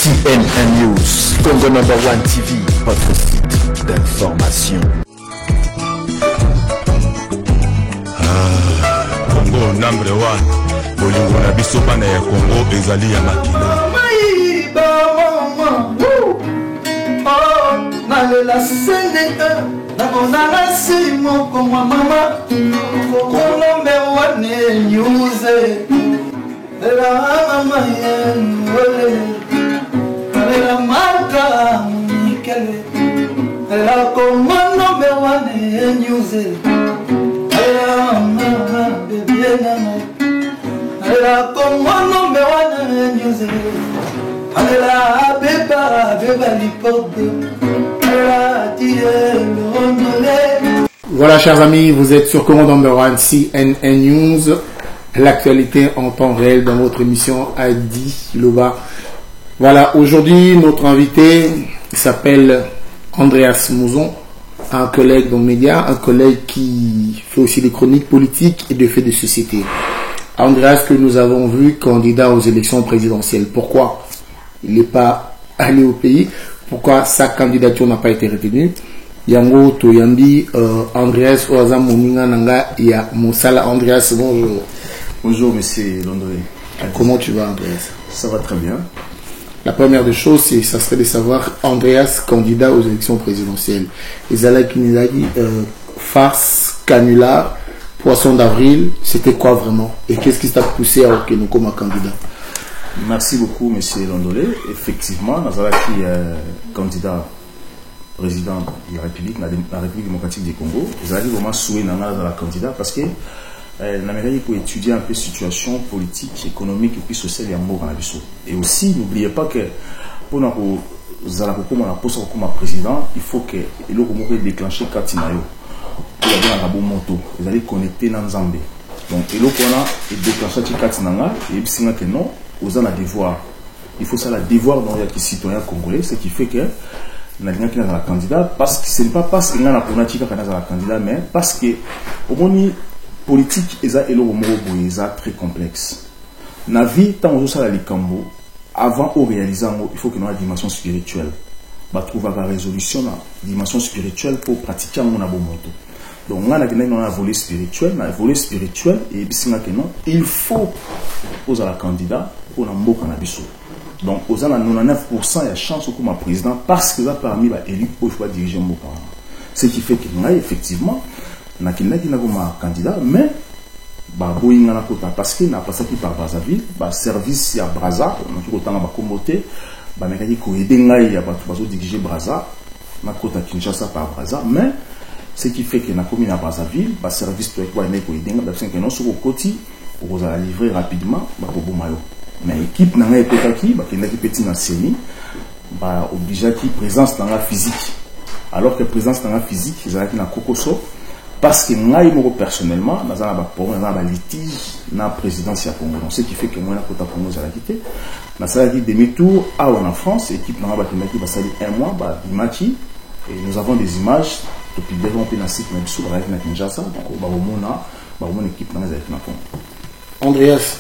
CNN News, Congo Number One TV, votre site d'information. Congo Number One, bolingo na biso bana ya Congo ezali ya makila. Nalela Sénégal, nakonanga simo kwa mama, Congo Number One News. La mama yele, la marca Mikele, la Congo Number One News. La mama bébé nana, la Congo Number One News. La bébé lipote. Voilà, chers amis, vous êtes sur Congo Number One CNN News, l'actualité en temps réel dans votre émission Adi Loba. Voilà, aujourd'hui notre invité s'appelle Andreas Mouzon, un collègue dans les médias, un collègue qui fait aussi des chroniques politiques et des faits de société. Andreas que nous avons vu candidat aux élections présidentielles. Pourquoi il n'est pas allé au pays? Pourquoi sa candidature n'a pas été retenue? Yango Toyandi, Andreas Oaza Moninga Nanga, il y a Moussala. Andreas, bonjour. Bonjour, monsieur Londré. Comment tu vas, Andreas? Ça va très bien. La première des choses, ça serait de savoir, Andreas, candidat aux élections présidentielles. Ezala Kinilagi, farce, canular, poisson d'avril, c'était quoi vraiment? Et qu'est-ce qui t'a poussé à Okeno comme candidat? Merci beaucoup, monsieur Londolé. Effectivement, Nazaraki candidat président de la République démocratique du Congo. Nazaraki vraiment souhaité dans la candidat parce que l'Amérique pour étudier un peu la situation politique, économique et puis sociale et aussi, n'oubliez pas que pour nous comme président, il faut que le déclencher Katinayo. Pour avoir un bon moto, vous allez connecter dans Zambé. Donc, et là, on a déclenché Katinanga et puis que non. Aux ans à devoir. Il faut ça la devoir dans les citoyens congolais, ce qui fait que nous avons un candidat, parce que ce n'est pas parce qu'il y a un candidat, mais parce que au moins politique est très complexe. Dans la vie, tant que ça la likambo, avant de réaliser, il faut que nous ayons une dimension spirituelle. Nous trouver la résolution, la dimension spirituelle pour pratiquer mon abomoto. Donc, on a un volet spirituel, et il faut poser la candidat pour l'emboc en abisso. Donc, aux 99%, il y a chance comme président parce que ça parmi les élus pour diriger mon parent. Ce qui fait qu'il y a effectivement un candidat, mais parce qu'il n'a pas ça qui par Brazzaville, service à Brazza, on a autant de communauté, on a diriger Brazza, on a Kinshasa par Brazza, mais ce qui fait que la commune à Brazzaville, le service pour livrer rapidement, mais l'équipe n'a pas été dans CENI, obligé qui présence dans la physique. Alors que présence dans la physique, ils ont un cocoso, parce que moi, personnellement, nous avons un litige dans la présidence à Congo. Ce qui fait que moi, je suis quitté. Nous avons demi-tour en France, l'équipe n'a pas été un mois, et nous avons des images. Depuis le développement de la site, même sur la Kinshasa, donc on a équipe dans les Congo. Andreas,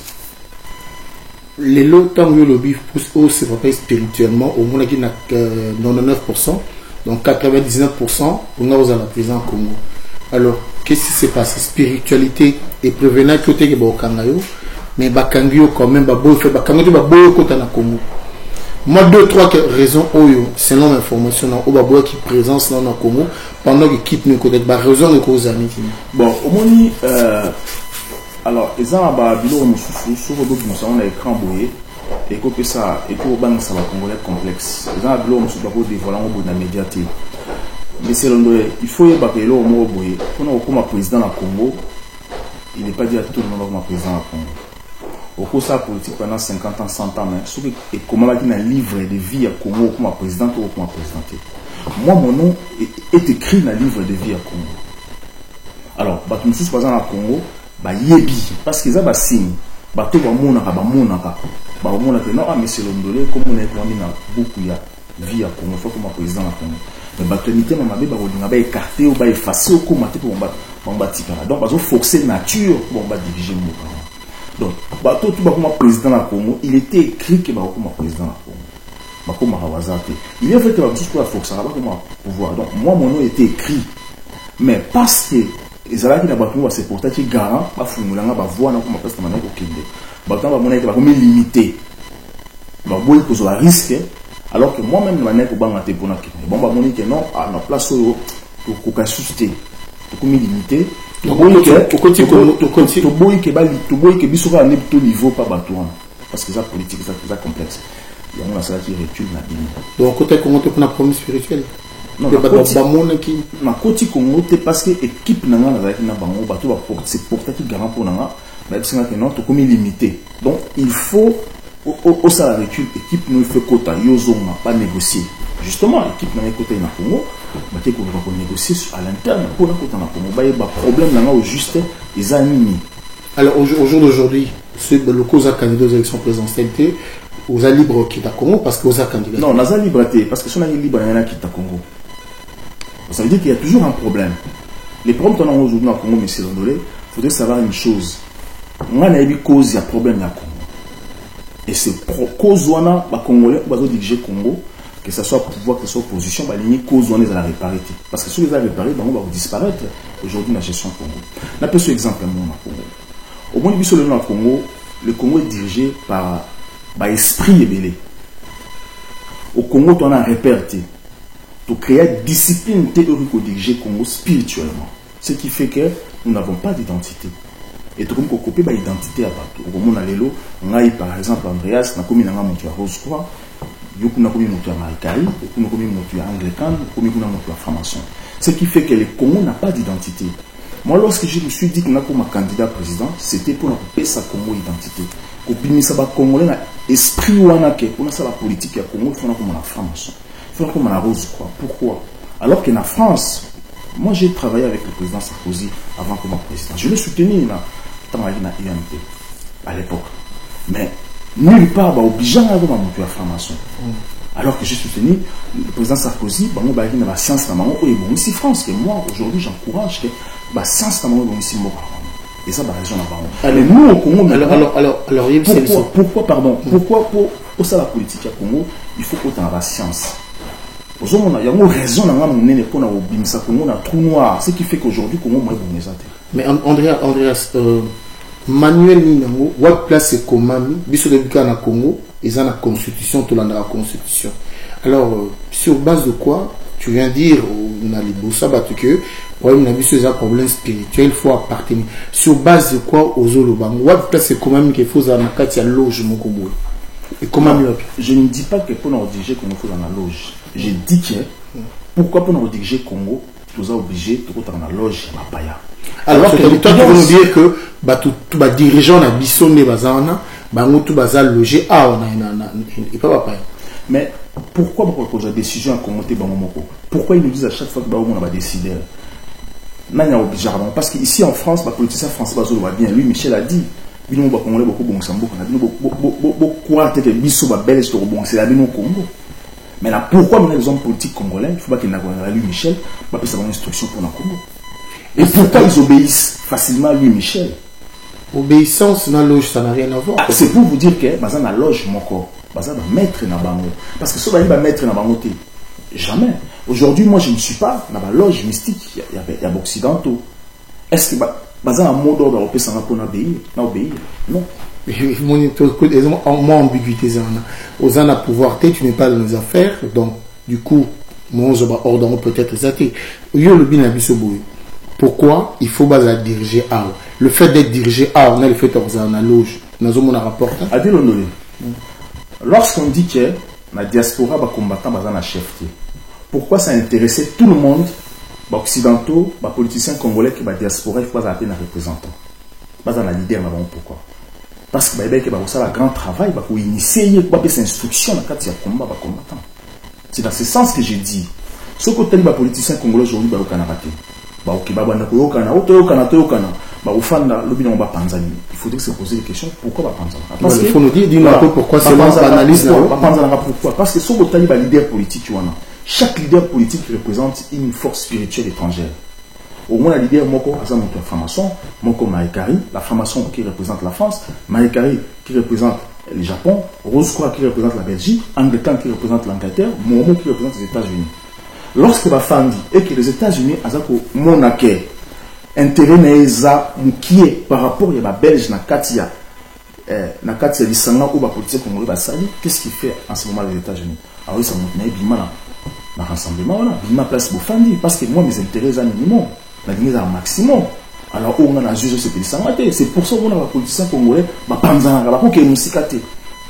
les lots tant que le bif pousse haut, c'est pas spirituellement, au moins il y a 99%, donc 99% pour nous à la présence au Congo. Alors, qu'est-ce qui s'est passé? Spiritualité et prévenant que tu es au Kangayo, mais Bakangio quand même, Bakangio fait Bakangio, Bakangio côté na Congo. Moi, 2-3 raisons, selon l'information, qui présence dans le Congo, pendant que l'équipe nous connaît, raison de cause amis. Bon, au moins, alors, les gens à Bilo, sur le écran boyé, et que ça, et que ça va congolais complexe. Les gens à Bilo, nous avons dévoilé la médiaté. Mais c'est l'endroit, il faut y avoir l'eau au mot boyé. Quand on a comme président dans le Congo, il n'est pas dit à tout le monde comme président dans le Congo. Au cours de sa politique pendant 50 ans, 100 ans, et comment on a un livre de vie à Congo comme président ou comme présidente. Moi, mon nom est écrit dans le livre de vie à Congo. Alors, par exemple, à Congo, yebi, parce qu'ils ont un signe, tout le monde a non, mais c'est l'ondolé, comme on a beaucoup de vie à Congo, il faut comme président à Congo. Mais l'autorité m'a écarté ou effacé au comité pour donc, il faut forcer nature pour diriger mon Donc, tout le président du Congo, il était écrit que comme président du Congo. bakoma hawazate. Il est vrai que la tout la force ça va comment pouvoir. Donc moi mon nom était écrit. Mais parce que ezalaki na bato ba se portachi garant ba fungulanga ba voix na ko mapasta manako kende. Bato ba mona ba komi limité. Ba boy ko zo la risque alors que moi même na manako banga te pona kende. Bon ba moni que non à na place oyo ko ka susciter. Ko mi limité. To boy que biso ka na tout niveau pas bato parce que ça politique ça complexe. Il y a un qui recule la ligne. Donc côté comment tu prends la promesse spirituelle? Non, na koti Congo te parce que équipe nanga na zaki na bango bato ba c'est porter qui garant pour nanga ba bisinga que non to comme limité. Donc il faut au ça recul équipe nous fait quota yozo na pas négocier. Justement équipe nanga côté na Congo ba te ko ba négocier à l'interne pour na quota na Congo ba y ba problème nanga au juste les amis. Alors au jour d'aujourd'hui ceux de locaux à candidat aux élections présidentielles aux libre qui t'a Congo parce que aux candidats. Non, na liberté parce que si on a libre il y en a qui t'a Congo. Ça veut dire qu'il y a toujours un problème. Les problèmes qu'on a aujourd'hui au Congo, M. Rondolé, il faudrait savoir une chose. On a une cause, il y a un problème au Congo. Et c'est cause où on a les Congolais, on va diriger le Congo, que ce soit pouvoir, que ce soit opposition, on a une cause où on est à la réparité. Parce que si on est à la réparité, on va disparaître aujourd'hui dans la gestion du Congo. On a peu ce exemple au Congo. Au moins, le Congo est dirigé par esprit ébélé. Au Congo, on a un réparité. Pour créer discipline théorique au diriger Congo spirituellement. Ce qui fait que nous n'avons pas d'identité. Et tout comme qu'on copie l'identité à partout. Au moment où on a par exemple Andreas, on a commis un montu à Rose Croix, on a commis un montu à Marikari, on a commis un montu à Anglican, on a commis un montu à Franc-Maçon. Ce qui fait que le Congo n'a pas d'identité. Moi, lorsque je me suis dit qu'on a comme candidat président, c'était pour couper sa Congo identité. Pour que les Congolais aient esprit ou la politique à Congo, il faut comme la Franc-Maçon. Il faut comme la Rose Croix. Pourquoi? Alors qu'en France, moi j'ai travaillé avec le président Sarkozy avant comme président. Je l'ai soutenu dans l'IMT à l'époque. Mais nulle part, obligé à avoir un franc-maçon. Alors que j'ai soutenu le président Sarkozy, il y a la science dans le ici France, que moi aujourd'hui j'encourage que la science dans le ici et ça, la raison là-bas. Alors, nous au Congo, pourquoi pour ça la politique au Congo, il faut qu'on ait la science. Il y a une raison pour un trou noir. Ce qui fait qu'aujourd'hui, Congo est bon. Mais Andreas, Manuel Ninango, what place est comme biso de Bukana Congo, ils ont la constitution, tout la constitution. Alors, sur base de quoi tu viens dire on a les bourses que problème n'a vu ce problème spirituel, il faut appartenir. Sur base de quoi aux Zolobang, what place est comme qu'il faut en a loge mon Congo. Et comment je ne dis pas que pour nous diriger Congo faut dans la loge. Je dis que pourquoi pour nous diriger Congo, nous sommes obligés de dans la loge à Paya. Alors que toi tu veux nous dire que tout dirigeant na bisonné bazana, tout bazal logé on a pas Paya. Mais pourquoi la décision a commenté pourquoi ils nous disent à chaque fois que on va décider? Parce qu'ici en France, les politiciens français va bien. Lui, Michel a dit. Mais là, pourquoi on a les hommes politiques congolais? Il ne faut pas qu'ils n'aient pas lui Michel, pas que ça va une instruction pour le Congo. Et pourquoi ils obéissent facilement à lui Michel? Obéissance dans la loge, ça n'a rien à voir. C'est pour vous dire que dans la loge, mon corps, dans maître dans bango. Parce que si on va maître dans bango, jamais. Aujourd'hui, moi, je ne suis pas dans la loge mystique. Il y a occidentaux. Est-ce que dans un mot d'ordre européen, ça n'a pas obéir? Non. Moins ambiguïté, aux ans à pouvoir, tu n'es pas dans les affaires, donc du coup, mon ordre peut-être zaté. Pourquoi il faut la diriger à le fait d'être dirigé à on a le fait dans la loge, nous avons un rapport. Lorsqu'on dit que la diaspora va combattre dans la chefté, pourquoi ça intéressait tout le monde, les occidentaux, les politiciens congolais qui la diaspora, il faut pas appeler un représentant, pas un leader, pourquoi? Parce que ça a un grand travail, pour initier, pour faire instruction dans le cadre de combat, combattant. C'est dans ce sens que j'ai dit. Ce que les politiciens congolais aujourd'hui, il faudrait se poser des questions. Pourquoi Parce il faut nous dire pourquoi c'est l'analyse. Pourquoi? Parce que si vous avez un leader politique, chaque leader politique représente une force spirituelle étrangère. Au moins, le leader Moko a la franc-maçon, Moko Marikari, la franc-maçon qui représente la France, Marikari qui représente le Japon, Rose Croix qui représente la Belgique, Angleterre qui représente l'Angleterre, Momo qui représente les États-Unis. Lorsque Bafandi et que les États-Unis ont monnaie, intérêt neza mukie par rapport à la Belge na Katia Lissanga ou la politique congolais basali, qu'est-ce qu'il fait en ce moment les États-Unis? Alors ils sont montés bima na rassemblement là, bima place Bofandi parce que moi mes intérêts à minimum, la limite à maximum. Alors on a jugé ce pays sans mater, c'est pour ça qu'on a la politique congolais ba panzana ba ko ke musikate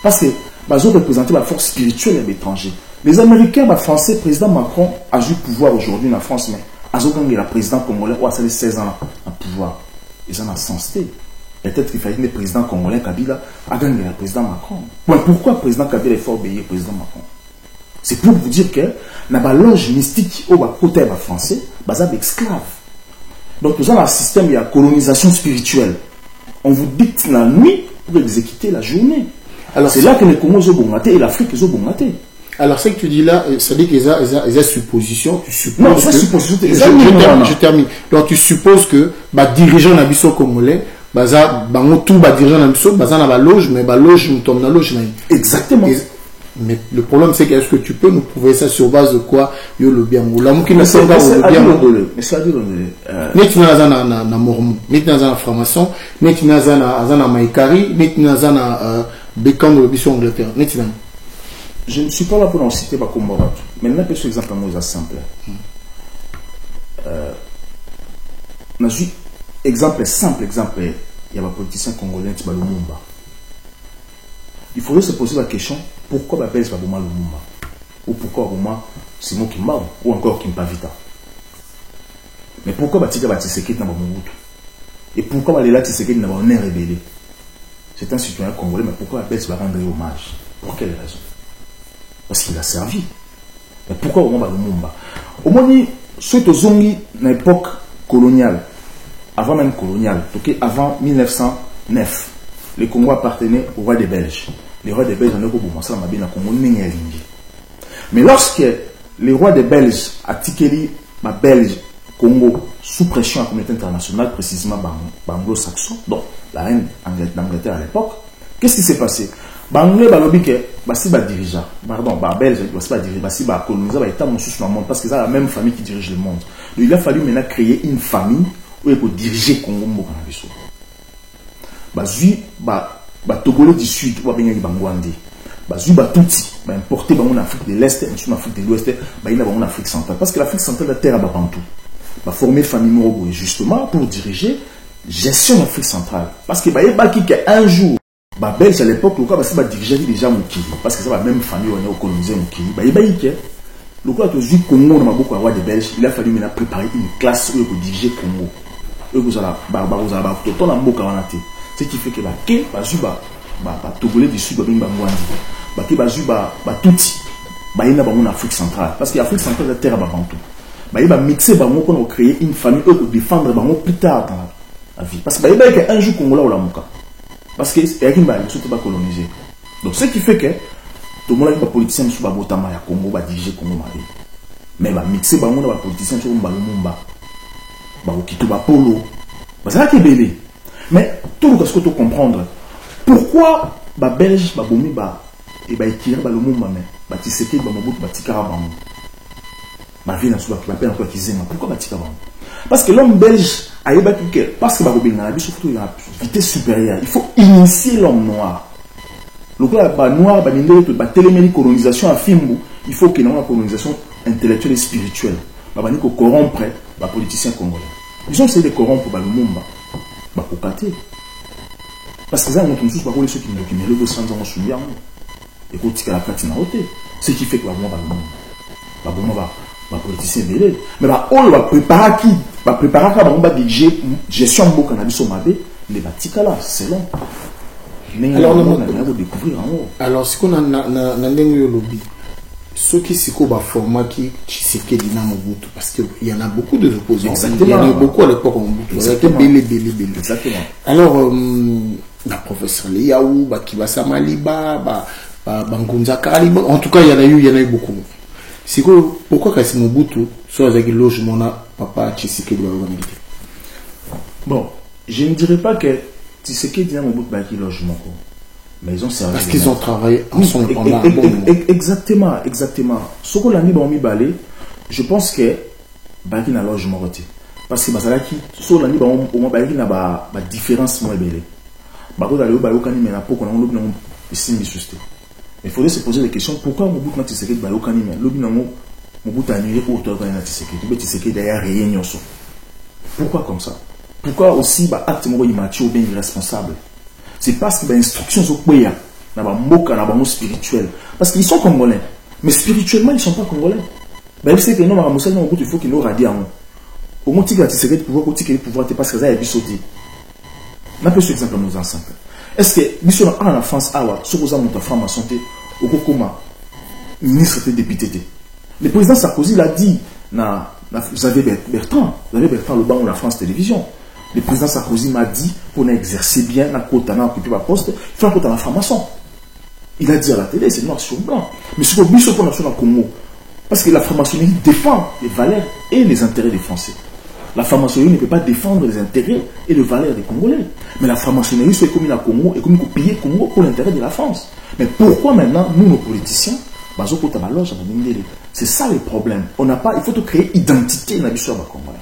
parce que ils ont représenté la force spirituelle de l'étranger. Les Américains, le Français, président Macron a eu le pouvoir aujourd'hui en France, mais ils ont gagné le président congolais ou a 16 ans en pouvoir. Ils ont sensé. Peut-être qu'il fallait que le président congolais Kabila a gagné le président Macron. Pourquoi le président Kabila est fort obéi au président Macron? C'est pour vous dire que dans la loge mystique au côté français, ils sont esclaves. Donc nous avons un système de colonisation spirituelle. On vous dicte la nuit pour exécuter la journée. Alors c'est là que les Congos ont bongaté et l'Afrique ont bongaté. Alors, ce que tu dis là, ça dit qu'ils ont supposition. Tu supposes non, que... supposition. Je termine. Donc, tu supposes que les dirigeants nabiso congolais, tout dirigeant nabiso, dans la loge, mais la loge, nous tombons dans la loge. Exactement. Mais le problème, c'est que est-ce que tu peux nous prouver ça sur base de quoi yo le bien moula qui ne sait pas le bien moula. Mais ça dit net tu n'as na mormon, net tu n'as na franc-maçon, net tu n'as na maïkari, net tu n'as na Bekang le biso Angleterre, net tu n'as. Je ne suis pas là pour en citer Bakombo. Mais là, peu exemple moi simple. On a vu exemple, il y a un politicien congolais qui va Lumumba. Il faudrait se poser la question pourquoi la Belge va bomber Lumumba? Ou pourquoi Roma Simon Kimba ou encore Kimpavita? Mais pourquoi Batika Batiseki n'a pas Mobutu? Et pourquoi Balela Tiseki n'a pas un rébellé? C'est un citoyen congolais, mais pourquoi la Belge va rendre hommage? Pour quelle raison? Parce qu'il a servi. Mais pourquoi Roma Lumumba? Au moins, ceux qui ont eu une époque coloniale, avant même coloniale, avant 1909, les Congos appartenaient au roi des Belges. Les rois des Belges en ont Congo. Mais lorsque les rois des Belges a tiqué ma Belge Congo sous pression à la communauté internationale, précisément anglo-saxon, donc la reine d'Angleterre à l'époque, qu'est-ce qui s'est passé? Anglais balobi que basi ba dirigeant, pardon, ba belge basi ba dirigeant, basi ba coloniser ba état monsieur sur le monde parce que c'est la même famille qui dirige le monde. Donc il a fallu maintenant créer une famille où il peut diriger Congo mboka na biso. Bazui ba togolais du sud ou ba bangwandi. Bazui ba tutsi ba importer ba en Afrique de l'Est et en Afrique de l'Ouest, ba ina ba en Afrique centrale parce que l'Afrique centrale la terre ba bantou. Ba former famille morobo justement pour diriger gestion de l'Afrique centrale parce que ba yebaki que un jour bah Belge à l'époque le cas va diriger déjà Mukili parce que c'est la même famille on a colonisé Mukili bah il baïque le cas de Congo on a beaucoup à voir des Belges il a fallu maintenant préparer une classe où pour diriger Congo eux vous allez vous allez tout en mboka wanate ce qui fait que bah ke bah togolais du sud bah ngwandi bah ke bah tuti bah ina ba en Afrique centrale parce que l'Afrique centrale la terre bah bantou bah il va mixer bah pour créer une famille eux pour défendre bah plus tard dans la vie parce que bah il baïque un jour Congo là ou la muka parce que il y a qui va coloniser. Donc ce qui fait que tout le monde est politicien sur le Botama ya Congo va diriger Congo Mali. Mais va mixer ba monde va politicien sur Lumumba. Ba Okito ba Polo. Ba ça qui est belé. Mais tout le ce que tu comprendre pourquoi ba Belge ba bomi ba et ba étirer ba Lumumba mais ba Tshisekedi ba Mobutu ba Tikara ba. Ba vie na sur ba peine encore Kizenga. Pourquoi ba Tikara ba? Parce que l'homme belge a eu parce que il a vitesse supérieure. Il faut initier l'homme noir. Le gars noir, colonisation à Fimbu, il faut qu'il y ait une colonisation intellectuelle et spirituelle. Il faut corrompre les politiciens congolais. Ils ont essayé de corrompre le Lumumba. Parce que ça, on a tous ceux qui nous le sang dans le et qui la carte na roté. Ce qui fait que Lumumba politicien belé mais on va préparer qui va préparer quand on va diriger gestion de cannabis au Mabé les batika là c'est long mais alors on va découvrir en haut alors ce qu'on a n'endengue lobby ceux qui s'y coupent format qui Tshisekedi dina Mobutu parce que il y en a beaucoup de opposants il y en a beaucoup à l'époque en Mobutu belé exactement alors la professeur Liaou Bakiba Samaliba Bangunza Kaliba en tout cas il y en a eu beaucoup. C'est pourquoi quand c'est Mobutu soit avec le logement papa Tshisekedi doit organiser. Bon, je ne dirais pas que Tshisekedi a Mobutu avec le logement. mais ils ont servi. Parce qu'ils ont travaillé ensemble pendant un bon moment. Exactement. Ce qu'on a mis dans Balé, je pense que Baki n'a logement roté. Parce que Bazalaki, ce qu'on a mis dans Baki n'a pas différence moins belle. Bako d'aller au Bayokani, mais n'a pas qu'on a un lobby ici, mais il faudrait se poser des questions. Pourquoi Mobutu n'a pas de Bayokani, mais lobby n'a Mobutu annulé autour de Tshisekedi derrière rien. Pourquoi comme ça? Pourquoi aussi acte immature ou bien irresponsable? C'est parce que les instructions sont quoi? Spirituel. Parce qu'ils sont congolais. Mais spirituellement, ils ne sont pas congolais. Ils savent que il faut qu'ils nous radient. Au moins, il y a des pouvoirs parce que ça a été sauté. On a peu ce exemple nos ancêtres. Est-ce que, nous en France, si vous avez une femme à santé, au comment ministre de député. Le président Sarkozy l'a dit, vous avez Bertrand, le banc de la France Télévision. Le président Sarkozy m'a dit, pour exercer bien la côte, à occuper ma poste, il faut la côte à la franc-maçon. Il a dit à la télé, c'est noir sur blanc. Mais c'est pour nous, pour nation Congo. Parce que la franc-maçonnerie défend les valeurs et les intérêts des Français. La franc-maçonnerie ne peut pas défendre les intérêts et les valeurs des Congolais. Mais la franc-maçonnerie, c'est comme la Congo et comme il faut payer Congo pour l'intérêt de la France. Mais pourquoi maintenant, nous, nos politiciens, c'est ça le problème. On n'a pas, il faut créer identité dans l'histoire du Congo.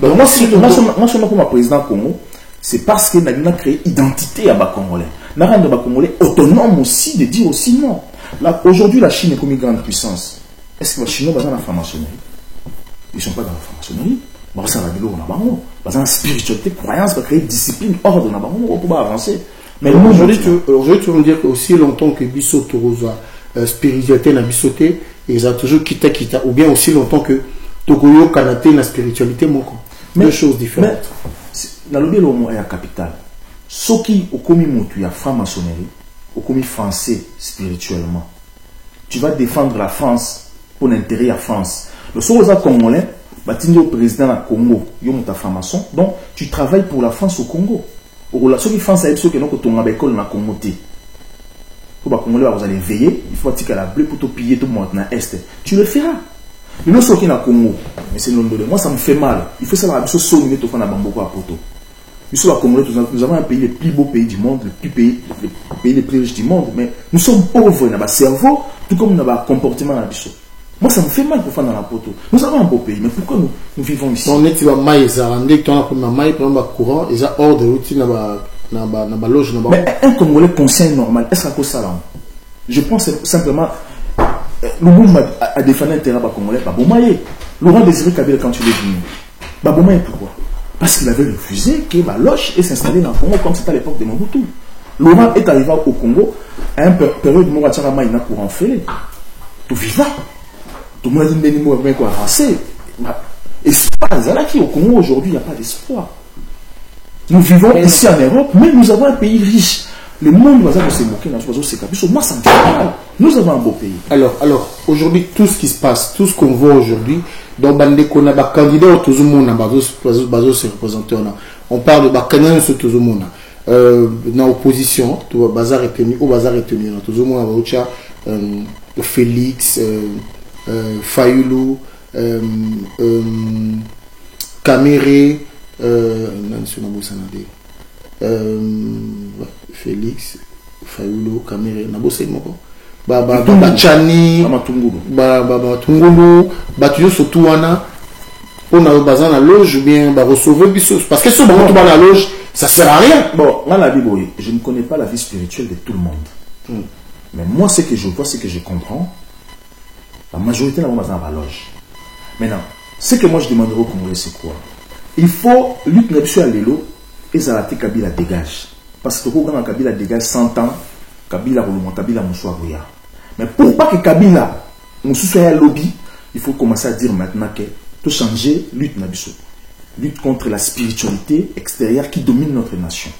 Donc moi, si je suis comme président Congo, c'est parce que nous avons créé identité à Congolais. Nous avons rendu Congolais autonome aussi de dire aussi non. Aujourd'hui, la Chine est comme une grande puissance. Est-ce que les Chinois sont dans la franc-maçonnerie? Ils ne sont pas dans la franc-maçonnerie. Ils ont la spiritualité, croyance, pour créer discipline, ordre, pour avancer. Mais aujourd'hui, tu veux me dire qu'aussi longtemps que Bisso Tourouza, spiritualité n'a bissoté, ils ont toujours quitté, ou bien aussi longtemps que Togoyo Kanate la spiritualité, deux choses différentes. Dans le bilan, il y a capital. Ce qui au commis il y a franc-maçonnerie, au commis français spirituellement. Tu vas défendre la France pour l'intérêt de la France. Le soir congolais, tu es au président du Congo, tu es franc-maçon, donc tu travailles pour la France au Congo. Ce qui France, c'est ce que nous avons à l'école dans le Congo. Pour les Congolais, vous allez veiller, il faut que la bleu pour te piller tout le monde dans l'Est. Tu le feras. Mais nous sommes au Congo, mais c'est l'ondolé. Moi, ça me fait mal. Il faut savoir que nous sommes au Bamboko à Poto. Nous sommes au Congo, nous avons un pays le plus beau pays du monde, le pays le plus riche du monde, mais nous sommes pauvres dans notre cerveau, tout comme dans notre comportement. Moi, ça me fait mal pour faire dans la Poto. Nous avons un beau pays, mais pourquoi nous vivons ici? On est à Maï, ça rendait que tu as un maï, par exemple, courant, ils ont hors de routine dans la loge. Mais un Congolais conscient normal, est-ce que ça là? Je pense simplement, le monde a défendu un terrain congolais, Babomaye. Laurent Désiré Kabila, quand tu l'es venu, Babomaye, pourquoi? Parce qu'il avait refusé que la loge ait s'installé dans le Congo comme c'était à l'époque de Mobutu. Laurent est arrivé au Congo à une période où Mourachara il n'a pour en faire. Tout vivant. Tout le monde a dit que quoi avancer. Espoir, au Congo aujourd'hui, il n'y a pas d'espoir. Nous vivons ici en Europe, mais nous avons un pays riche. Le monde va se moquer dans ce cas. Moi, ça me fait mal. Nous avons un beau pays. Alors aujourd'hui, tout ce qui se passe, tout ce qu'on voit aujourd'hui, dans on a des candidats tout le monde se représenter. On parle de candidats tout le monde. Dans l'opposition, tout le bazar est tenu, au bazar est tenu. Tout le monde a Félix, Fayoulou, Caméré, Félix, Fayoulou, Caméré, Nabosé Moko. Chani, Tungulu, toujours surtout on a besoin de la loge ou bien recevoir parce que ce moment dans la loge, ça sert à rien. Bon, dans la Bible, je ne connais pas la vie spirituelle de tout le monde. Mais moi, ce que je vois, ce que je comprends, la majorité n'a pas besoin de la loge. Maintenant, ce que moi je demanderais aux Congolais, c'est quoi? Il faut lutter à l'élo et Zalati Kabila dégage. Parce que quand Kabila dégage 100 ans, Kabila Rouloumont, Kabila Moussouarouya. Mais pour pas que Kabila soit un lobby, il faut commencer à dire maintenant que tout changer, lutte Nabiso. Lutte contre la spiritualité extérieure qui domine notre nation.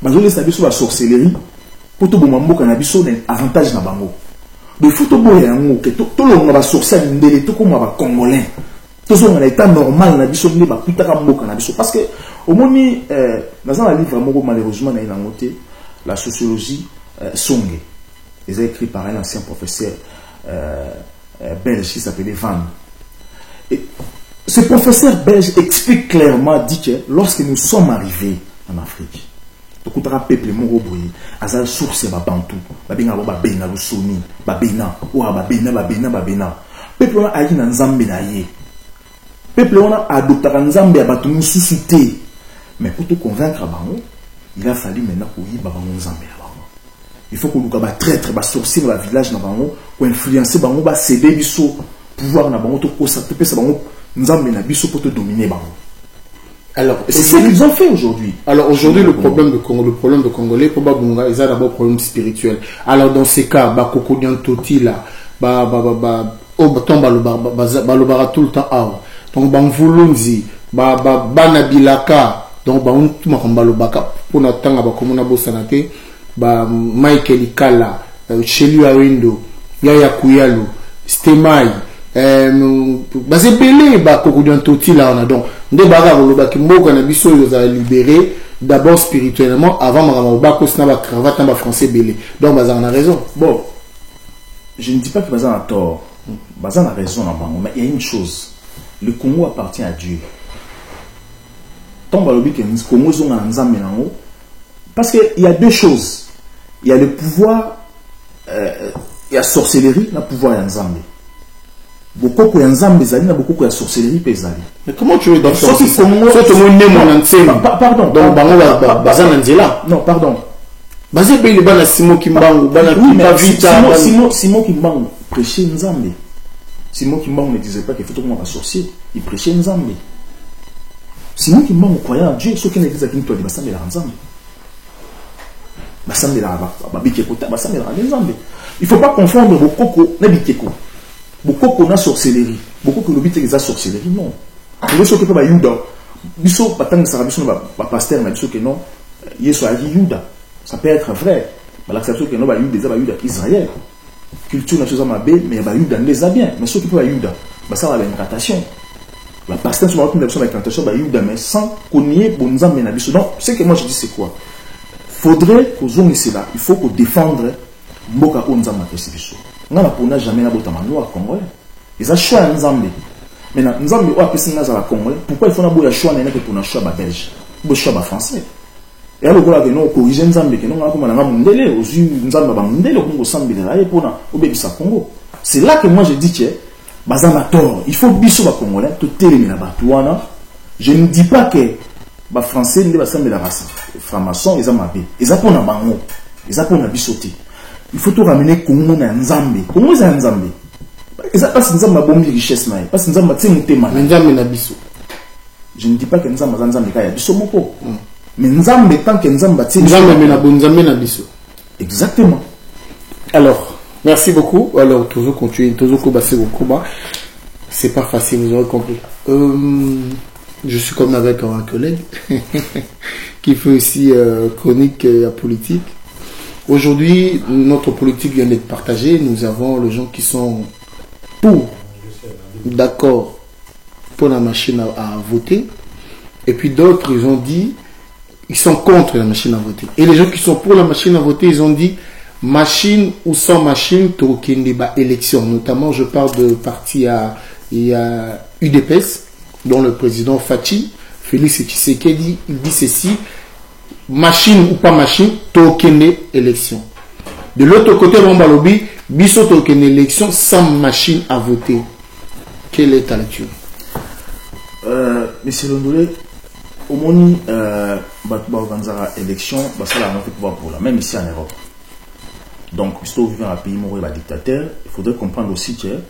Parce que les la sorcellerie, pour tout le monde, Nabiso a un avantage dans Bango. Il faut que tout le monde va sorcellerie, tout le monde va congolais. Tout le monde a l'état normal, Nabiso, parce que au moment dans un livre, malheureusement, il a noté la sociologie Songe. Ils ont écrit par un ancien professeur belge qui s'appelait Van. Et ce professeur belge explique clairement, dit que lorsque nous sommes arrivés en Afrique, Donc, on a un peuple moro boye, à la source, ba bantu, ba benga ba bena lo soni, ba bena, ou ba bena. Peuple on a ayi na nzambe na ye. Peuple on a adopté nzambe ya batu mususuté. Mais pour te convaincre bango, il a fallu maintenant pour y ba bango nzambe ya bango. Il faut que nous ba traître, ba sorcier dans le village na bango, pour influencer bango ba céder biso pouvoir na bango to kosa to pesa bango nzambe na biso pour te dominer bango. Alors, c'est ce qu'ils ont fait aujourd'hui. Alors aujourd'hui, le problème de Congolais, probablement, ils ont d'abord un problème spirituel. Alors dans ces cas, Koko Toti là, tomba le bara tout le temps donc Vulunzi, Nabilaka, donc le baka pour n'attendre comme on a bossé Michael Ikala, Chelu Awindo, Yaya Kuyalo, Stemai. C'est belé Koko Toti là on a donc des bagarres qui ont libéré d'abord spirituellement avant de se faire cravate en français belé. Donc on a raison. Bon, je ne dis pas que Bazan a tort. Bazan a raison, mais il y a une chose. Le Congo appartient à Dieu. Parce qu'il y a deux choses. Il y a le pouvoir, il y a sorcellerie, il y a le pouvoir et Nzambe. Beaucoup de Nzambe zali na beaucoup de sorcellerie pesali. Mais comment tu veux donc ça c'est pardon. Donc bazan nzela. Non, pardon. Bazé be le bana Simon Kimbangu, bana Vita, Simon Kimbangu prêchait Nzambe. Simon Kimbangu ne disait pas qu'il faut tout le monde un sorcier, il prêchait Nzambe. Simon Kimbangu croyait en Dieu, ce qui n'existe qu'une toi de Basambe la Nzambe. Basambe la babikeko, Basambe la Nzambe. Il faut pas confondre Bokoko na Bikeko. Beaucoup qu'on a sorcellerie, beaucoup que l'obité les a sorcellerie, non. Nous sommes pas Yuda. Biso patang sara biso ba pasteur na biso que non. Yesu a dit Yuda. Ça peut être vrai. Mais l'acceptation que non ba Yuda, ba Yuda Israël. Culture na chose ma bé, mais ba Yuda les a bien. Mais ceux qui pas Yuda, bah ça va la incantation. La pasteur sur la condition d'incantation ba Yuda mais sans connaître bonzam na biso. Donc ce que moi je dis c'est quoi? Faudrait que zone ici là, il faut que défendre mboka onzam na biso. On n'a jamais la Congolais. Ils ont choisi Nzambe. Maintenant, Nzambe a pensé à la Congolais. Pourquoi il faut un choix pour un choix belge, un choix français? Et alors, on a corrigé Nzambe, que nous avons Mundele, aux yeux Nzambe Mundele, au Congo Sambe, pour au Congo. C'est là que moi je dis que Bazan a tort. Il faut biso ba Congolais, tout téléminer la Batouana. Je ne dis pas que les Français ne sont pas la race. Les francs-maçons, ils ont mabé. Ils ont pour un bango. Ils ont pour un bisoté. Il faut tout ramener Congo na Nzambe. Congo c'est Nzambe. Et ça passe Nzambe a bombi richesse na. Parce que Nzambe tient monter mal. Nzambe na biso. Je ne dis pas que Nzambe kaya biso moko. Mais Nzambe tant que Nzambe tient Nzambe na Nzambe na biso. Exactement. Alors, merci beaucoup. Alors toujours continuer, toujours combattre beaucoup bas. C'est pas facile, vous aurez compris. Je suis comme avec un collègue qui fait aussi chronique politique. Aujourd'hui, notre politique vient d'être partagée. Nous avons les gens qui sont d'accord pour la machine à voter. Et puis d'autres, ils ont dit, ils sont contre la machine à voter. Et les gens qui sont pour la machine à voter, ils ont dit, machine ou sans machine, tu aucun débat élection. Notamment, je parle de parti il y a UDPS, dont le président Fachi, Félix Tshisekedi, il dit ceci. Machine ou pas machine, token élection. De l'autre côté, on va lobby, biso token élection sans machine à voter. Quelle est ta lecture? Monsieur Londolé, au moins, Batouba élection, ça là, on fait pouvoir pour la même ici en Europe. Donc, si on vit dans un pays mort et dictateur, il faudrait comprendre aussi que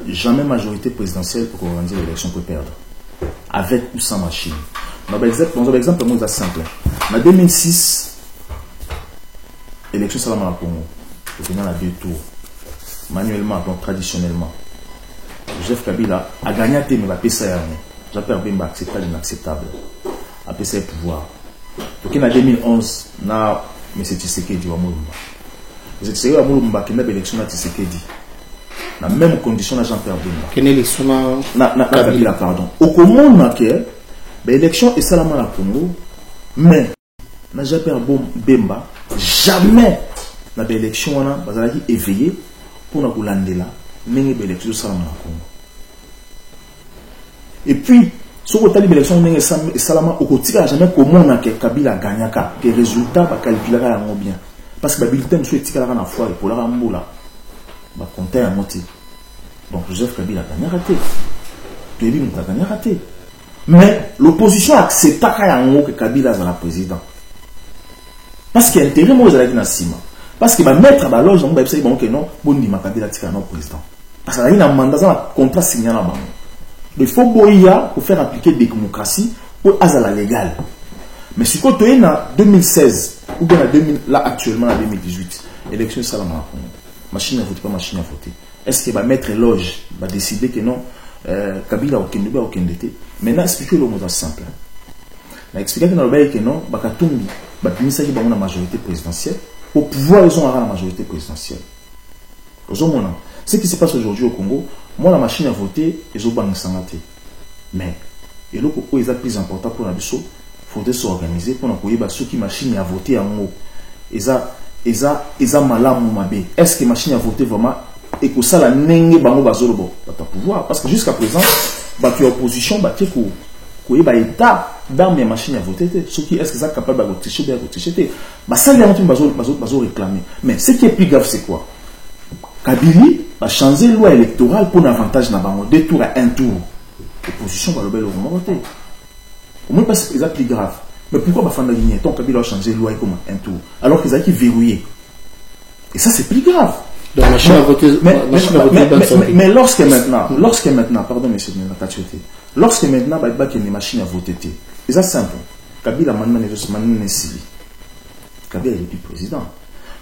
jamais majorité présidentielle pour organiser l'élection peut perdre. Avec ou sans machine. Dans l'exemple, c'est simple. En 2006, l'élection Salama à Congo, il y a 2 tours. Manuellement, donc traditionnellement. Joseph Kabila a gagné, mais il a payé ça. J'appelle bien acceptable et inacceptable. Il a payé ça pouvoir. Donc en 2011, on a M. Tshisekedi à Moulumba. M. Tshisekedi à Moulumba qui a eu l'élection à Tshisekedi. Dans la même condition, Jean-Pierre Bemba. Quelle élection na Kabila, pardon. Au Congo, l'élection est seulement la Congo, mais na Jean-Pierre Bemba, jamais na l'élection a éveillé pour na Koulandela, mais l'élection seulement la Congo. Et puis, Ce que tu l'élection est salama au quotidien jamais comment on a que Kabila gagné que résultat va calculer bien parce que le bulletin soit étiqueté à la fois pour la ramboula va compter à moitié. Donc Joseph Kabila a gagné raté. Puis il a gagné raté. Mais l'opposition accepte que Kabila soit le président. Parce qu'il y a intérêt moi à la Sima. Parce qu'il va mettre à la loge dans le website que non, bon dit ma Kabila tika non président. Parce qu'il y a un mandat dans le contrat signé là-bas. Il faut boya pour faire appliquer la démocratie pour azala légal. Mais si tu es en 2016 ou bien là actuellement en 2018, élection salama, machine à voter pas machine à voter. Est-ce qu'il va mettre loge, va décider que non, Kabila aucun débat aucun dété. Maintenant expliquer le mot simple. La expliquer que non, bakatumbi, batimisa qui ba la majorité présidentielle, au pouvoir ils ont la majorité présidentielle. Ce qui se passe aujourd'hui au Congo, moi la machine à voter, ils ont banni sangaté. Mais et le pourquoi ils ont plus important pour la biso, il faudrait s'organiser pour qu'on ceux qui machine à voter en haut. Ils ont malam mabe. Est-ce que machine à voter vraiment et que ça la nenge bango bazolobo pas pouvoir parce que jusqu'à présent bah tu opposition bah tu ko ba état dans mes machines à voter ceux qui est-ce que ça capable de tricher bien tricher bah ça les gens bazo réclamer. Mais ce qui est plus grave c'est quoi? Kabili va changer la loi électorale pour un avantage dans bango 2 tours à 1 tour. L'opposition va le bel au voter. Au moins parce que c'est plus grave. Mais pourquoi va faire la ligne tant Kabila va changer la loi comme 1 tour alors qu'ils ont qui verrouillé. Et ça c'est plus grave. Donc, machine à voter, mais lorsque maintenant, pardon monsieur, lorsque maintenant, il y a des machines à voter, c'est simple. Kabila maintenant n'est civil. Kabila est le président.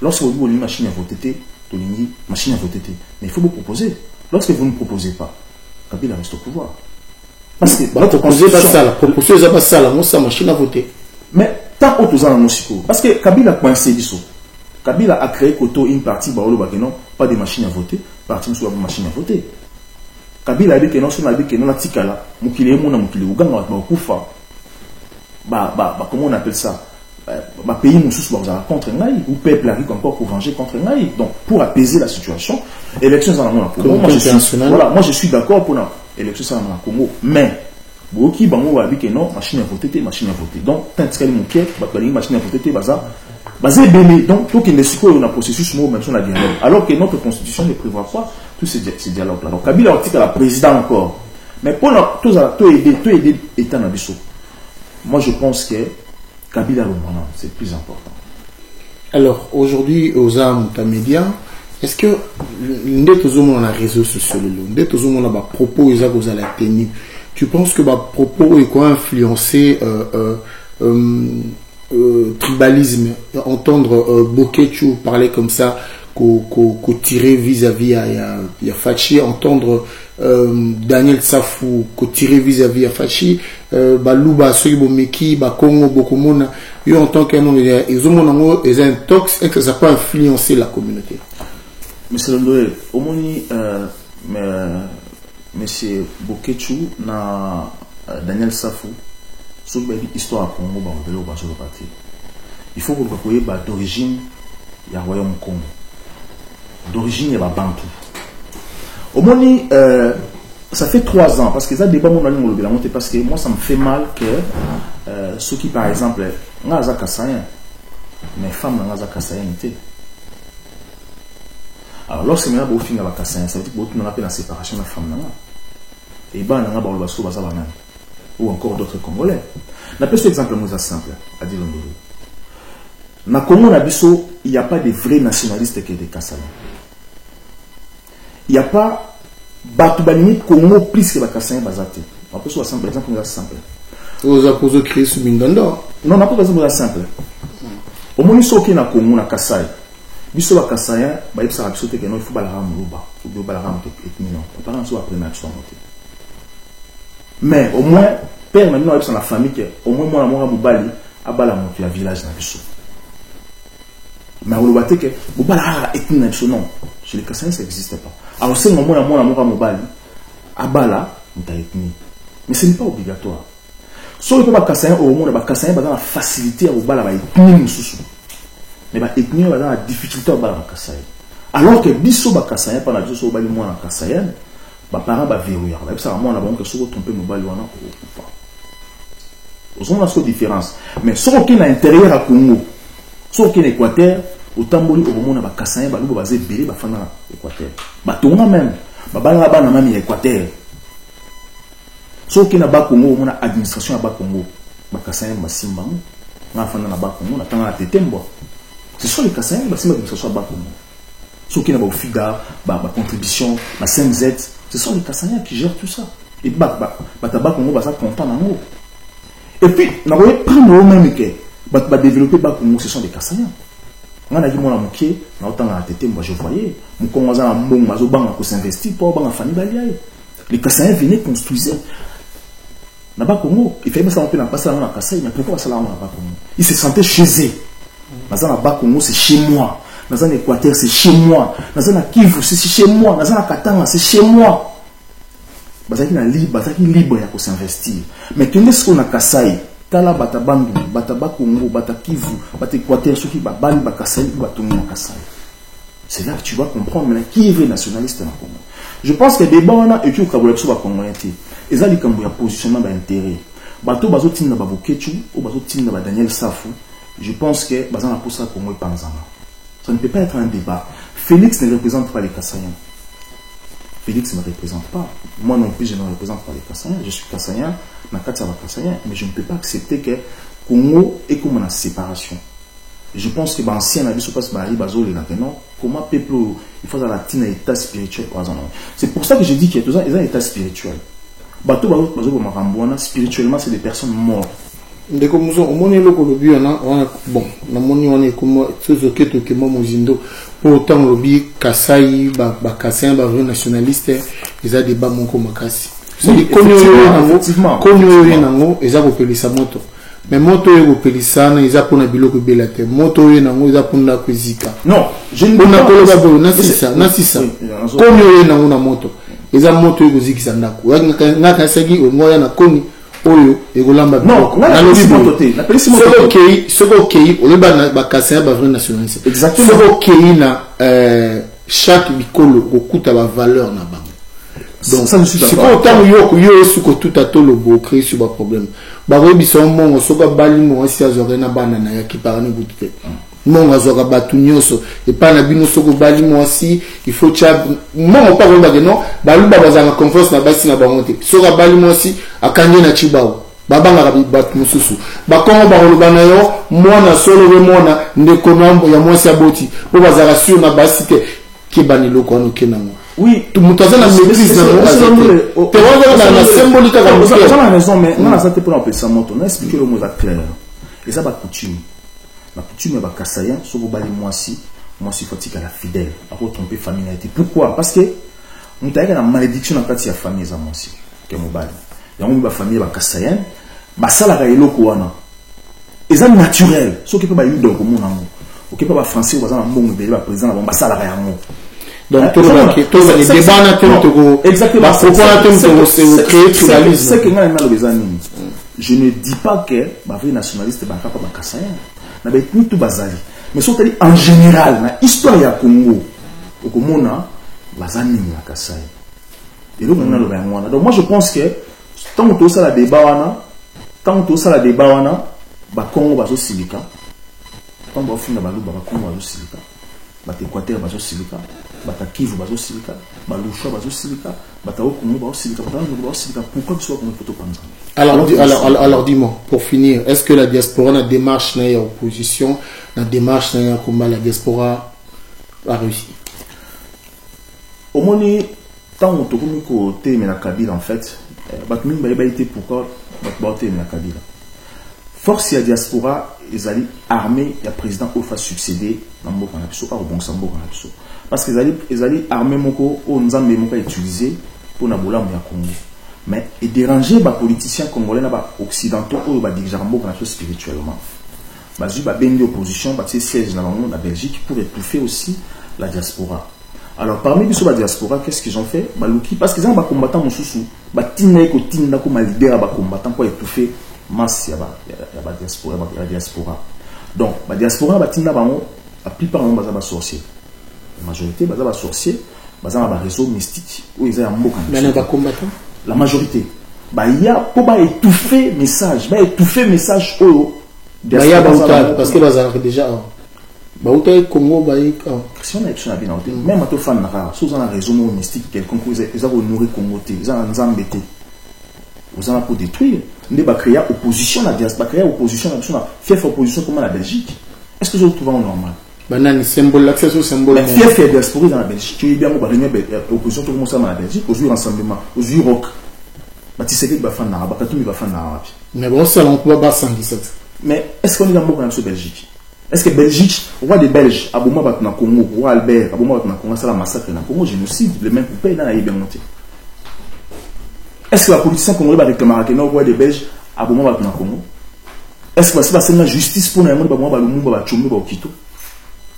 Lorsque vous avez une machine à voter, machine à voter, mais il faut vous proposer. Lorsque vous ne proposez pas, Kabila reste au pouvoir. Parce que proposer pas ça, proposer pas ça, moi ça machine à voter. Mais tant que vous avez un parce que Kabila a coincé l'issue. Kabila a créé une partie pas de machines à voter, partie sur la machine à voter. Kabila a dit que non, sur la dit que non la tikala, mukile mona mukile uganga ba kufa. Comment on appelle ça? Pays moussous contre ngai ou peuple arrive encore pour venger contre ngai. Donc pour apaiser la situation, élections en Congo. Moi je suis d'accord pour l'élection en Congo, mais Boki bango a dit que non, machine à voter, machine à voter. Donc tant que mon pied, machine à voter, basé béni. Donc tout qui ne suit pas un processus même sur la dialogue. Alors que notre constitution ne prévoit pas tous ces dialogues là. Donc Kabila a dit que la président encore. Mais pour tout aider état na biso. Moi je pense que Kabila c'est plus important. Alors aujourd'hui aux âmes médias, est-ce que nous sommes dans les réseaux sociaux, nous sommes dans les propos ils ont la tenue. Tu penses que les propos est quoi influencer tribalisme, entendre Bokechu parler comme ça, qu'on tirer vis-à-vis à Fachi, entendre Daniel Safou qu'on tirer vis-à-vis à Fachi, Balouba, Soyibomeki, Bakongo, Bokomona, eux en tant qu'un nom, ils ont un tox et que ça peut influencer la communauté. Monsieur Londoué, au moni, Monsieur Bokechu, na Daniel Safou, sur l'histoire à Congo, il faut que vous voyez d'origine, il y a Royaume Congo. D'origine, il y a Bantou. Au moins, ça fait 3 ans, parce que ça débat mon parce que moi, ça me fait mal que ceux qui, par exemple, Ngaza Kassayen, mes femmes Ngaza Kassayen étaient. Alors, lorsque nous avons fini avec Kassayen, ça veut dire que nous avons la séparation de la femme. Et bien, nous avons le ou encore d'autres Congolais. On peut cet exemple simple, à dire dans le Congo, il n'y a pas de vrais nationalistes qui sont des Kassayen. Il n'y a pas de Congo plus que les Kassayen basate. On peut soit simple, exemple simple. Vous avez posé créer ce Mindanda? Non, on n'a pas besoin de simple. Au moins, il y a un Congo, un Kassaye. Biso ba Kassayen, il faut que il faut balaram luba, il faut balaram ethnie non. On parle ensuite après nature. Mais au moins père maintenant avec la famille que au moins moi moi Boubali abala monter à village na biso. Mais on le voit que Boubala ethnie non. Chez les Kassayen ça n'existe pas. Alors c'est moi moi Boubali abala monter ethnie. Mais ce n'est pas obligatoire. Soit il peut pas Kassayen au moins ba Kassayen ba dans la facilité à Boubala ba ethnie mususu. Mais bah ethnie va dans la difficulté à bala Kassayen. Alors que biso ba Kassayen pendant biso bali moi na Kassayen ba parents ba verrouiller ba ça moi na banque so ko tromper mobile wana ou pas on a ce différence mais ce qui est à l'intérieur à Congo ce qui est Équateur au tamboli au moment ba Kassaïen ba lubo ba zebele ba fana Équateur ba tonga même ba bala ba na mami Équateur ce qui est na ba Congo au moment administration à ba Congo ba Kassaïen ba simba na fana na ba Congo na tanga tetembo c'est sur les Kassaïen ba simba administration à ba Congo ce qui est na ba FIDA ba contribution ba 5Z ce sont les Kassaïens qui gèrent tout ça et ba tabac Congo ba ça content nango. Et puis, on va prendre même que va développer Bakongo, ce sont des Kassaïens. On a dit mon amour, on a été moi je voyais, mon Congo a un bon mazo bang pour s'investir pour bang famille baliaï. Les Kassaïens venaient construire. Na Bakongo, il fallait ça on peut en passer dans la Kassaï, mais pourquoi ça là on a Bakongo? Ils se sentaient chez eux. Dans la Bakongo c'est chez moi. Dans l'Équateur c'est chez moi. Dans la Kivu c'est chez moi. Dans la Katanga c'est chez moi. Bazaki libre ya ko s'investir mais qu'est-ce qu'on a Kassaï tala bata bandu bata Bakongo bata Kivu bata Équateur ceux qui ba bali ba Kassaï ba tonga Kassaï c'est là que tu vas comprendre maintenant qui est vrai nationaliste dans Congo. Je pense que débat on et tu kabola so ba congolais et ça likambo ya positionnement ba intérêt bato bazo tinda ba Boketu ou bazo tinda ba Daniel Safou. Je pense que bazana pour ça Congo panzana ça ne peut pas être un débat. Félix ne représente pas les Kassaïens. Félix ne représente pas. Moi non plus, je ne représente pas les Kassaïens. Je suis Kassaïen, Nakatsa Kassaïen, mais je ne peux pas accepter que Congo est comme une séparation. Je pense que l'ancien avis se passe par comment peuple, il faut avoir un état spirituel. C'est pour ça que je dis qu'il y a un état spirituel. Spirituellement, c'est des personnes mortes. Ndeko muso omoni loko lobi ona bon na moni on est comme tout que to que mo mozindo pour autant lobi Kasai ba Kassaïen ba vrai nationaliste ils a débat mon comme makasi c'est di konyo nango eza ko pelisa moto mais moto yo ko pelisa na eza pona biloko belate moto yo nango eza pona kwezika non je ne pona ko ba bo na sisa konyo yo nango na moto eza moto yo ko zikisa ndako ngaka sagi ngoya na koni oyo ekolamba non na soko oleba ba Kassaïen ba vrai nationaliste exactement soko na chaque bikolo okuta ba valeur na bango donc ça c'est pas autant yo suko tout à tout le beau créer sur ba problème ba rebiso mongo soko bali mo si azore na bana na ya ki parani butite mongo azora batu nyoso et pas na bino soko bali mo si il faut cha mongo pas ba non baluba bazanga confiance na basi na bangote soko bali mo si akanye na chibao babanga batu mususu bakongo bakoloba na yo mwana solo we mwana ndeko nambo ya mwasi aboti po bazara sur na basi te kibani loko no kenango oui tout mutaza na maîtrise na mo te wanga na symbolique comme ça on a raison mais on a ça pour appeler ça moto on a expliqué le mot clair et ça ba coutume la coutume ba Kassaïen so bo bali mwasi fatika la fidèle a ko tromper famille pourquoi parce que mutaika na malédiction na kati ya famille za mwasi ke mobali yango ba famille ba Kassaïen ba sala ka eloko wana eza naturel so ke pa ba yudo ko mona mo o ke pa ba français ba za na mbongo be ba président ba sala ka yango donc tout le débat na tout exactement c'est créer pluralisme c'est que ngana na bezani je ne dis pas que ba vrai nationaliste ba ka pa ba Kassaïen na ba tout bazali mais so tali en général na histoire ya Congo o ko mona bazani na Kassaïen et donc ngana lo ba ngwana donc moi je pense que tant que ça la débat wana ba Congo bazo silika tant ba fina ba luba ba Congo bazo silika ba Équateur bazo silika ba Kivu bazo silika ba Lusha bazo silika ba Congo bazo silika pourquoi tu sois comme photo panza alors dis-moi pour finir est-ce que la diaspora na démarche na ya opposition na démarche na ya combat la diaspora a réussi au moni tant que tu ko témer la Kabila en fait Batmin ba été pourquoi battre na Kabila force ya diaspora ezali armée ya président ofa succédé na mboka na biso pas bon samboka na biso parce que ezali armée moko o nzambe moko utiliser pour na bolambo ya Congo mais et déranger ba politiciens congolais na ba occidentaux o ba dirigeant mboka na biso spirituellement bazu ba bengi opposition ba siège na bango na Belgique pour étouffer aussi la diaspora. Alors parmi la diaspora, qu'est-ce qu'ils ont fait? Parce qu'ils ont des combattants moussous, ils ont comme leader des combattants pour étouffer masse la diaspora. Donc la diaspora, la plupart sont sorciers. La majorité sont sorciers. dans un réseau mystique où ils ont un mot combattant. La majorité. Il y a pour étouffer message, message parce que bazar déjà Congo Christian a bien même à fan nara sous un réseau mystique quelqu'un ils ont nourri Congo ils ont embêté ils ont pour détruire ne ba créer opposition la diaspora créer opposition la fief opposition comme la Belgique. Est-ce que je trouve normal? Banane symbole l'accès au symbole. La fief est diaspora dans la Belgique. Tu es bien au réunion opposition tout le monde ça dans la Belgique aux yeux rassemblement aux yeux rock. Tu sais que va faire nara ba tout va faire nara. Mais bon ça on peut pas 117. Mais est-ce qu'on est dans le Belgique? Est-ce que Belgique, roi des Belges, Abouma bat na Congo, roi Albert, Abouma bat na Congo, ça la massacre na Congo, génocide, les mêmes coupés dans la bien monté. Est-ce que la politicien congolais va réclamer que non roi des Belges, Abouma bat na Congo? Est-ce que va faire la justice pour nous, Abouma bat le monde, bat Tchomé, bat Okito?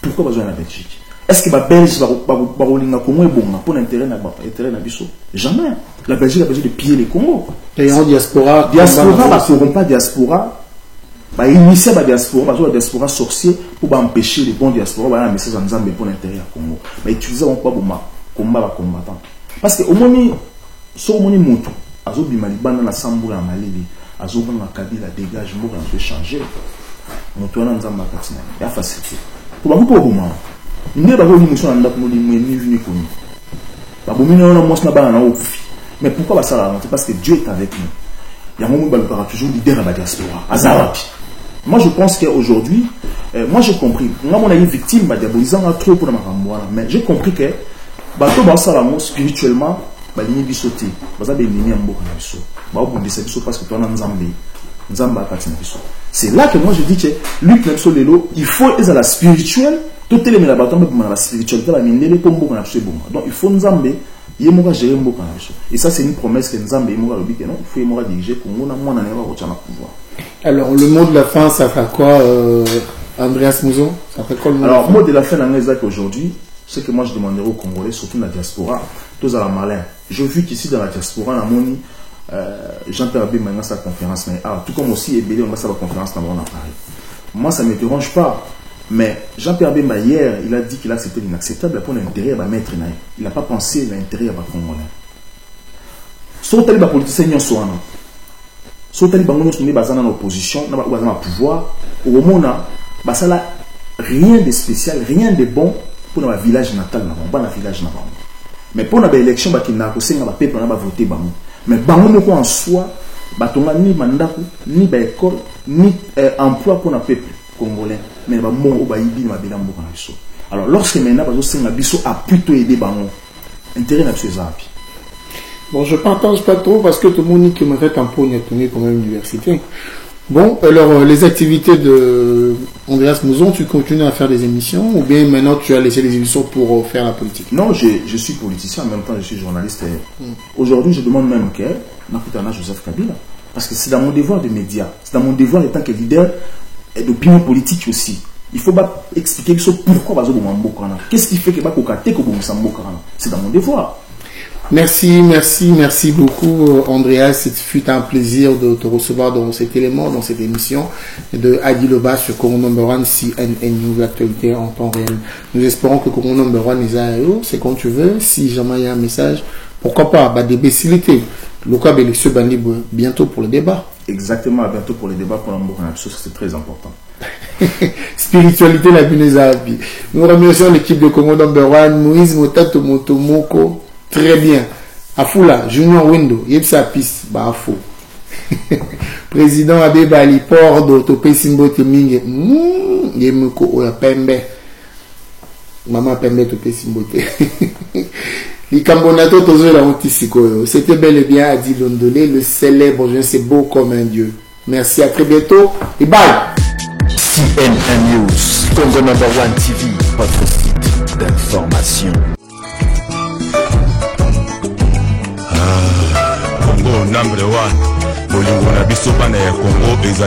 Pourquoi besoin de la Belgique? Est-ce que la Belge va rouler na Congo et bon pour l'intérêt na biso? Jamais. La Belgique a besoin de piller les Congo. Et en diaspora, ne feront pas diaspora. Initier la diaspora sorcier pour empêcher les bons diaspora un message en Zambie pour l'intérêt à Congo. Mais utiliser pas combat combattant. Parce que au moment sur au moment moto, azo bimaliban na sambu ya malili, azo na Kabila dégage moko na peut changer. Moto na Nzamba katina. Ya facilité. Pour ba ko boma. Ndé ba ko ni mission na ndako ni venu ko ni. Ba bomino na mos na bana na okufi. Mais pourquoi ba ça là? Parce que Dieu est avec nous. Il y a un moment où il toujours leader à la diaspora. Azarapi. Moi, je pense qu'aujourd'hui, moi j'ai compris. Moi, on a une victime, diabolisant trop pour ma femme. Mais j'ai compris que, spirituellement, il y a sauté. Parce que toi, c'est là que moi je dis que Luc Nemso Lelo, il faut être à la spirituelle. Tout est la bataille pour la spiritualité. Donc, il faut Nzambe. Et ça, c'est une promesse que Nzambe il faut diriger Congo na mwana na pouvoir. Alors, le mot de la fin, ça fait quoi, Andreas Mouzon? Ça fait quoi le mot? Alors, le mot de la fin, aujourd'hui, c'est que moi je demanderai aux Congolais, surtout la diaspora, tous à la malin. Je vu qu'ici dans la diaspora, la moni, Jean-Pierre Abé m'a sa conférence, mais tout comme aussi Ebélé, on va sa conférence dans Paris. Moi, ça ne me dérange pas. Mais Jean-Pierre Bemba hier, il a dit qu'il a accepté l'inacceptable pour l'intérêt à mettre. Il n'a pas pensé l'intérêt à Congolais. Sauf que les politiciens sont en sauf que les gens sont en opposition, dans le pouvoir, au moment où ça n'a rien de spécial, rien de bon pour notre village natal, pas notre village natal. Mais pour notre élection, il y a un peuple qui va voter. Mais en soi, il n'y a ni mandat, ni école, ni emploi pour notre peuple congolais. Mais alors, lorsque maintenant, Bisso a plutôt aidé Bango, intérêt à ce Zapi. Bon, je ne partage pas trop parce que tout le monde dit que me fait un peu une comme université. Bon, alors, les activités de Andreas Mouzon, tu continues à faire des émissions ou bien maintenant tu as laissé les émissions pour faire la politique? Non, je suis politicien, en même temps je suis journaliste. Aujourd'hui, je demande même que Nakutana Joseph Kabila, parce que c'est dans mon devoir de média, c'est dans mon devoir en tant que leader d'opinion politique aussi. Il faut pas expliquer pourquoi qu'est-ce qui fait que c'est dans mon devoir. Merci beaucoup Andreas, ce fut un plaisir de te recevoir dans cet élément, dans cette émission de Adi Loba sur Congo Number One CNN News, l'actualité en temps réel. Nous espérons que Congo Number One est à eux, c'est quand tu veux, si jamais il y a un message, pourquoi pas, des bécilités. Le cas élection bientôt pour le débat. Exactement, bientôt pour le débat pour l'amour, c'est très important. Spiritualité la Bunezabi. Nous remercions l'équipe de Congo Number One, Moïse Motato Motomoko, très bien. Afula, Junior Window, Yepsa Pis, Bafo. Président Abe Bali, Pordo, Topé Simbo Temingue, Yemoko Oya Pembe. Maman Pembe Topé Simbo C'était bel et bien Adi Londolé, le célèbre, je sais beau comme un dieu. Merci, à très bientôt et bye. CNN News, Congo Number One TV, votre site d'information. Congo Number One, Bolingo na biso bana ya Congo ezali